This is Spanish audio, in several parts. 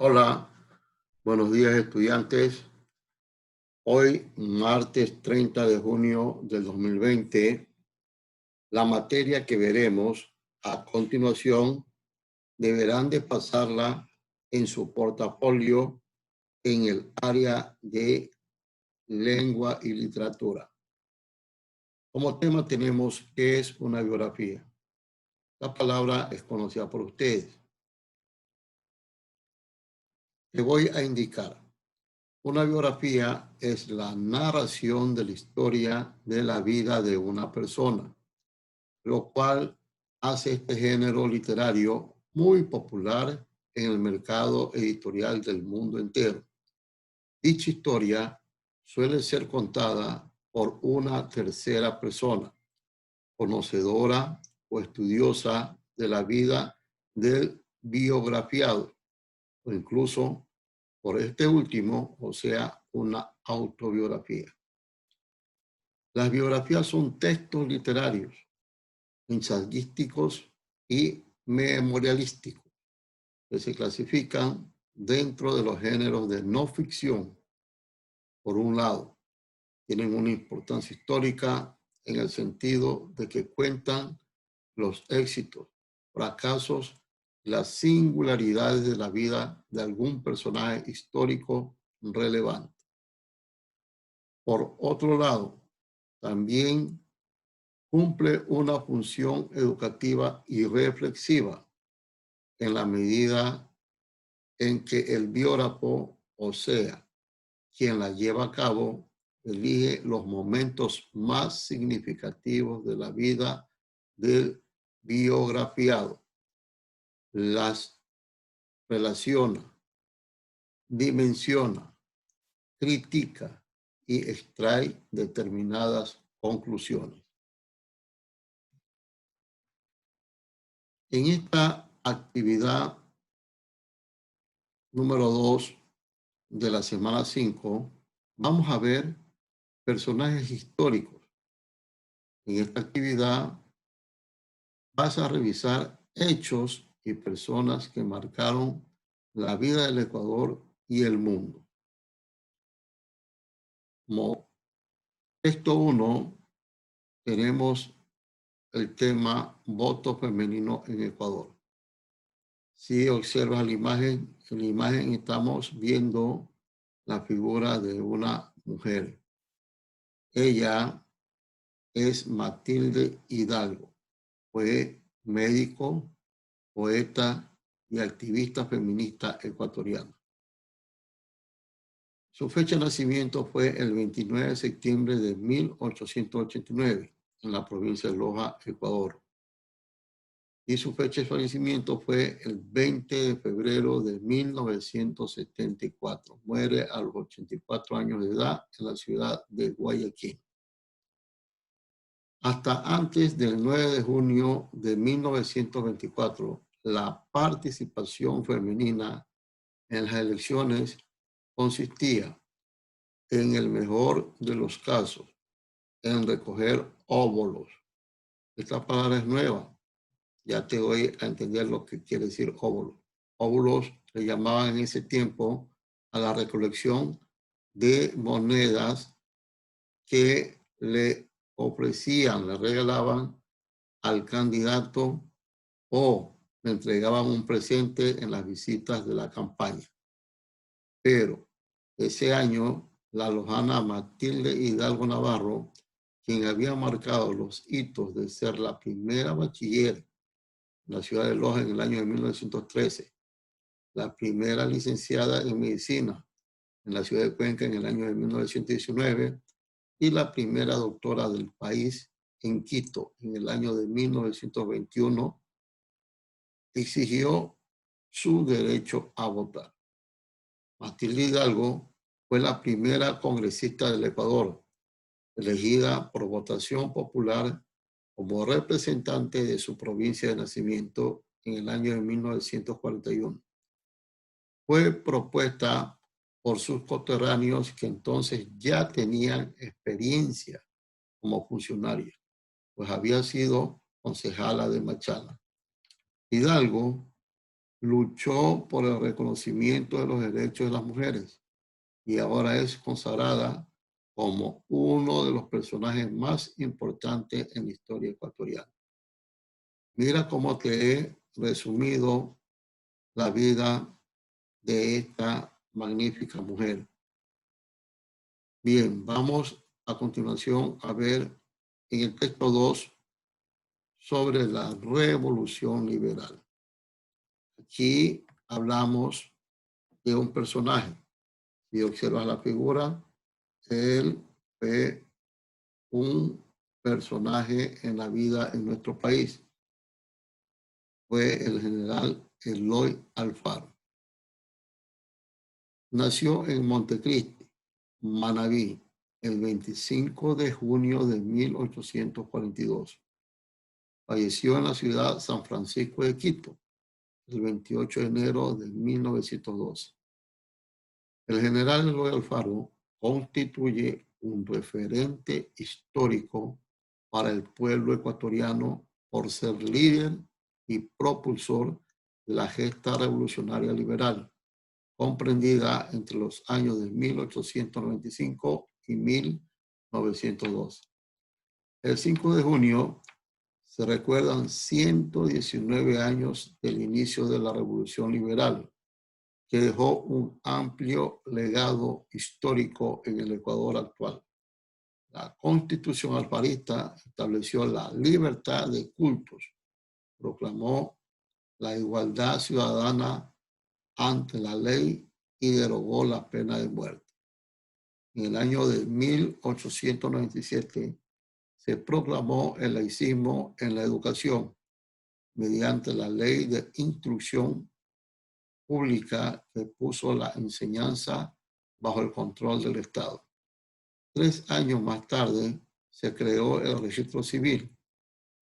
Hola, buenos días estudiantes. Hoy, martes 30 de junio del 2020, la materia que veremos a continuación deberán de pasarla en su portafolio en el área de lengua y literatura. Como tema tenemos ¿qué es una biografía? La palabra es conocida por ustedes. Te voy a indicar. Una biografía es la narración de la historia de la vida de una persona, lo cual hace este género literario muy popular en el mercado editorial del mundo entero. Dicha historia suele ser contada por una tercera persona, conocedora o estudiosa de la vida del biografiado, o incluso por este último, o sea, una autobiografía. Las biografías son textos literarios, ensayísticos y memorialísticos, que se clasifican dentro de los géneros de no ficción. Por un lado, tienen una importancia histórica en el sentido de que cuentan los éxitos, fracasos, las singularidades de la vida de algún personaje histórico relevante. Por otro lado, también cumple una función educativa y reflexiva en la medida en que el biógrafo, o sea, quien la lleva a cabo, elige los momentos más significativos de la vida del biografiado, las relaciona, dimensiona, critica y extrae determinadas conclusiones. En esta actividad número 2 de la semana 5, vamos a ver personajes históricos. En esta actividad vas a revisar hechos y personas que marcaron la vida del Ecuador y el mundo. Como texto 1, tenemos el tema voto femenino en Ecuador. Si observas en la imagen estamos viendo la figura de una mujer. Ella es Matilde Hidalgo. Fue médico, poeta y activista feminista ecuatoriana. Su fecha de nacimiento fue el 29 de septiembre de 1889 en la provincia de Loja, Ecuador. Y su fecha de fallecimiento fue el 20 de febrero de 1974. Muere a los 84 años de edad en la ciudad de Guayaquil. Hasta antes del 9 de junio de 1924, la participación femenina en las elecciones consistía, en el mejor de los casos, en recoger óvulos. Esta palabra es nueva. Ya te doy a entender lo que quiere decir óvulos. Óvulos se llamaban en ese tiempo a la recolección de monedas que le ofrecían, le regalaban al candidato o le entregaban un presente en las visitas de la campaña. Pero ese año, la lojana Matilde Hidalgo Navarro, quien había marcado los hitos de ser la primera bachiller en la ciudad de Loja en el año de 1913, la primera licenciada en medicina en la ciudad de Cuenca en el año de 1919 y la primera doctora del país en Quito en el año de 1921, exigió su derecho a votar. Matilde Hidalgo fue la primera congresista del Ecuador, elegida por votación popular como representante de su provincia de nacimiento en el año de 1941. Fue propuesta por sus coterráneos que entonces ya tenían experiencia como funcionaria, pues había sido concejala de Machala. Hidalgo luchó por el reconocimiento de los derechos de las mujeres y ahora es consagrada como uno de los personajes más importantes en la historia ecuatoriana. Mira cómo te he resumido la vida de esta magnífica mujer. Bien, vamos a continuación a ver en el texto 2 sobre la revolución liberal. Aquí hablamos de un personaje. Si observas la figura, él fue un personaje en la vida en nuestro país. Fue el general Eloy Alfaro. Nació en Montecristi, Manabí, el 25 de junio de 1842. Falleció en la ciudad San Francisco de Quito, el 28 de enero de 1912. El general Eloy Alfaro constituye un referente histórico para el pueblo ecuatoriano por ser líder y propulsor de la gesta revolucionaria liberal, comprendida entre los años de 1895 y 1902. El 5 de junio se recuerdan 119 años del inicio de la Revolución Liberal, que dejó un amplio legado histórico en el Ecuador actual. La Constitución alfarista estableció la libertad de cultos, proclamó la igualdad ciudadana ante la ley y derogó la pena de muerte. En el año de 1897 se proclamó el laicismo en la educación mediante la Ley de Instrucción Pública que puso la enseñanza bajo el control del Estado. 3 años más tarde se creó el registro civil.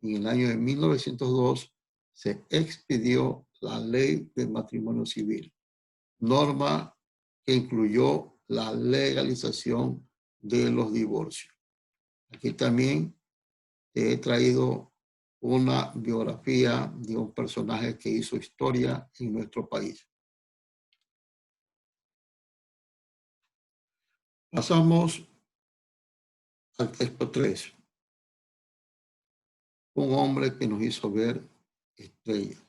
En el año de 1902 se expidió la Ley de Matrimonio Civil, norma que incluyó la legalización de los divorcios. Aquí también te he traído una biografía de un personaje que hizo historia en nuestro país. Pasamos al texto 3. Un hombre que nos hizo ver estrellas.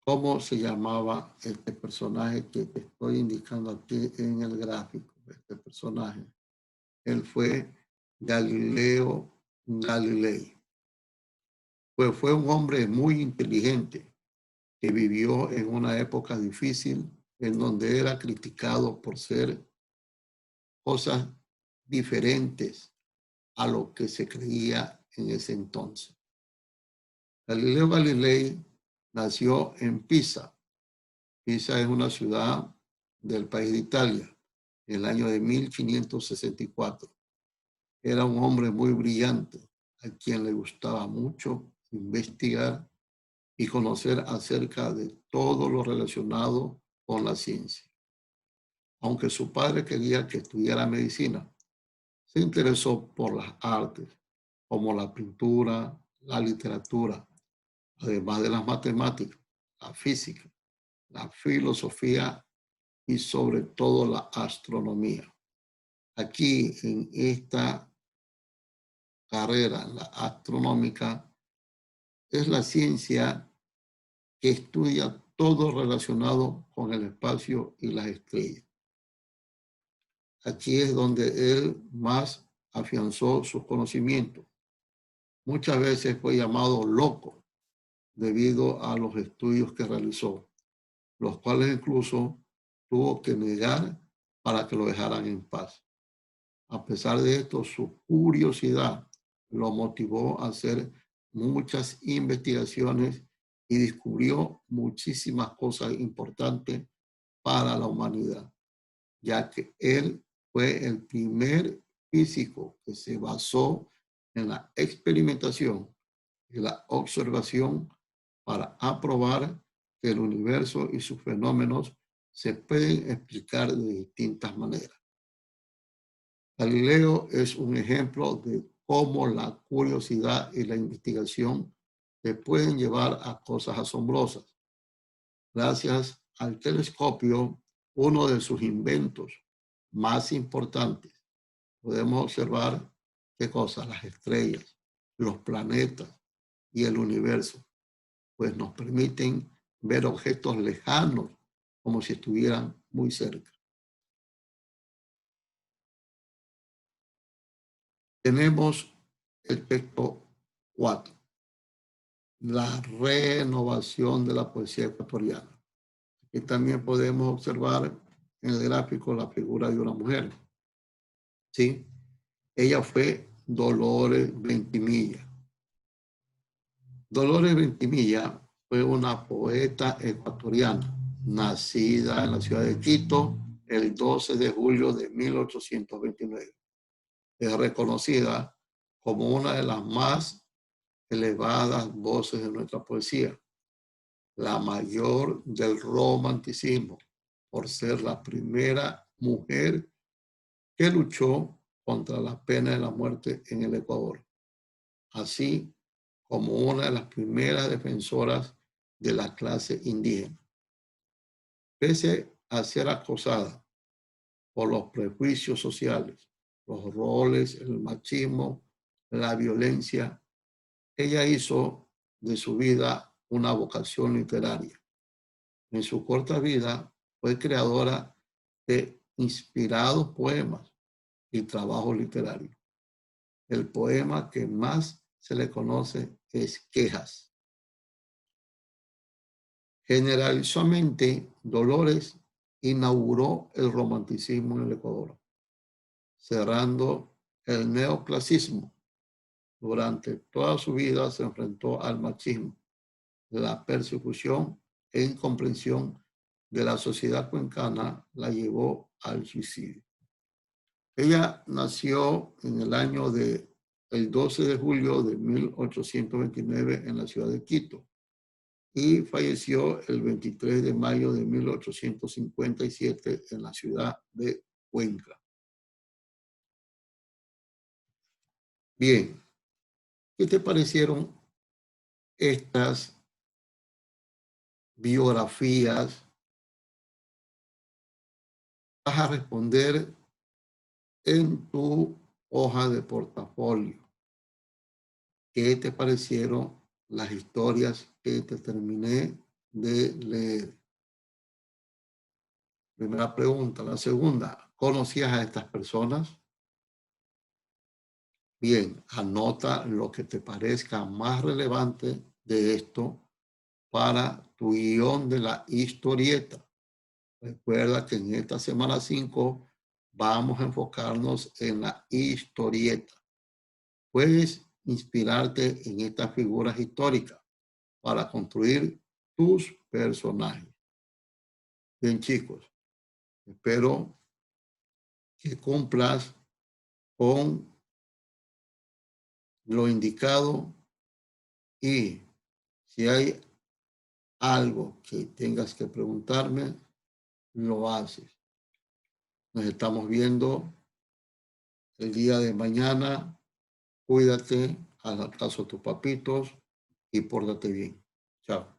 ¿Cómo se llamaba este personaje que te estoy indicando aquí en el gráfico? Este personaje. Él fue Galileo Galilei. Pues fue un hombre muy inteligente que vivió en una época difícil en donde era criticado por ser cosas diferentes a lo que se creía en ese entonces. Galileo Galilei nació en Pisa. Pisa es una ciudad del país de Italia, en el año de 1564. Era un hombre muy brillante, a quien le gustaba mucho investigar y conocer acerca de todo lo relacionado con la ciencia. Aunque su padre quería que estudiara medicina, se interesó por las artes, como la pintura, la literatura, además de las matemáticas, la física, la filosofía y sobre todo la astronomía. Aquí en esta carrera, la astronómica, es la ciencia que estudia todo relacionado con el espacio y las estrellas. Aquí es donde él más afianzó sus conocimientos. Muchas veces fue llamado loco debido a los estudios que realizó, los cuales incluso tuvo que negar para que lo dejaran en paz. A pesar de esto, su curiosidad lo motivó a hacer muchas investigaciones y descubrió muchísimas cosas importantes para la humanidad, ya que él fue el primer físico que se basó en la experimentación y la observación para aprobar que el universo y sus fenómenos se pueden explicar de distintas maneras. Galileo es un ejemplo de cómo la curiosidad y la investigación te pueden llevar a cosas asombrosas. gracias al telescopio, uno de sus inventos más importantes. Podemos observar qué cosas, las estrellas, los planetas y el universo, pues nos permiten ver objetos lejanos como si estuvieran muy cerca. Tenemos el texto 4, la renovación de la poesía ecuatoriana. Aquí también podemos observar en el gráfico la figura de una mujer. ¿Sí? Ella fue Dolores Ventimilla. Dolores Ventimilla fue una poeta ecuatoriana, nacida en la ciudad de Quito el 12 de julio de 1829. Es reconocida como una de las más elevadas voces de nuestra poesía, la mayor del romanticismo, por ser la primera mujer que luchó contra la pena de la muerte en el Ecuador, así como una de las primeras defensoras de la clase indígena. Pese a ser acosada por los prejuicios sociales, los roles, el machismo, la violencia, ella hizo de su vida una vocación literaria. En su corta vida fue creadora de inspirados poemas y trabajos literarios. El poema que más se le conoce es Quejas. Generalizadamente, Dolores inauguró el romanticismo en el Ecuador, cerrando el neoclasismo. Durante toda su vida se enfrentó al machismo, la persecución e incomprensión de la sociedad cuencana la llevó al suicidio. Ella nació en el 12 de julio de 1829 en la ciudad de Quito y falleció el 23 de mayo de 1857 en la ciudad de Cuenca. Bien, ¿qué te parecieron estas biografías? Vas a responder en tu hoja de portafolio. ¿Qué te parecieron las historias que te terminé de leer? Primera pregunta. La segunda, ¿conocías a estas personas? Bien, anota lo que te parezca más relevante de esto para tu guión de la historieta. Recuerda que en esta semana 5 vamos a enfocarnos en la historieta. Puedes inspirarte en estas figuras históricas para construir tus personajes. Bien, chicos, espero que cumplas con lo indicado y si hay algo que tengas que preguntarme, lo haces. Nos estamos viendo el día de mañana. Cuídate, haz caso a tus papitos y pórtate bien. Chao.